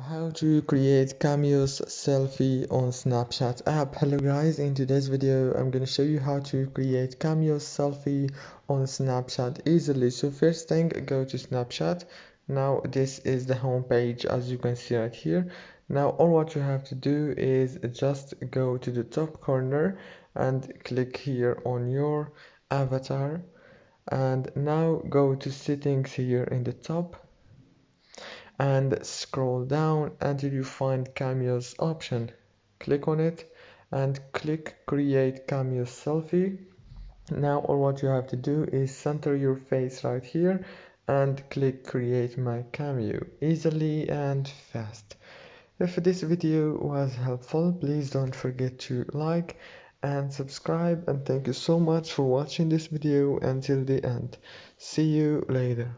How to create Cameos selfie on Snapchat app. Hello guys, in today's video I'm going to show you how to create Cameos selfie on Snapchat easily. So first thing, go to Snapchat. Now this is the home page, as you can see right here. Now all what you have to do is just go to the top corner and click here on your avatar, and now go to settings here in the top and scroll down until you find Cameos option. Click on it and click create Cameos selfie. Now all what you have to do is center your face right here and click create my cameo, easily and fast. If this video was helpful, please don't forget to like and subscribe, and thank you so much for watching this video until the end. See you later.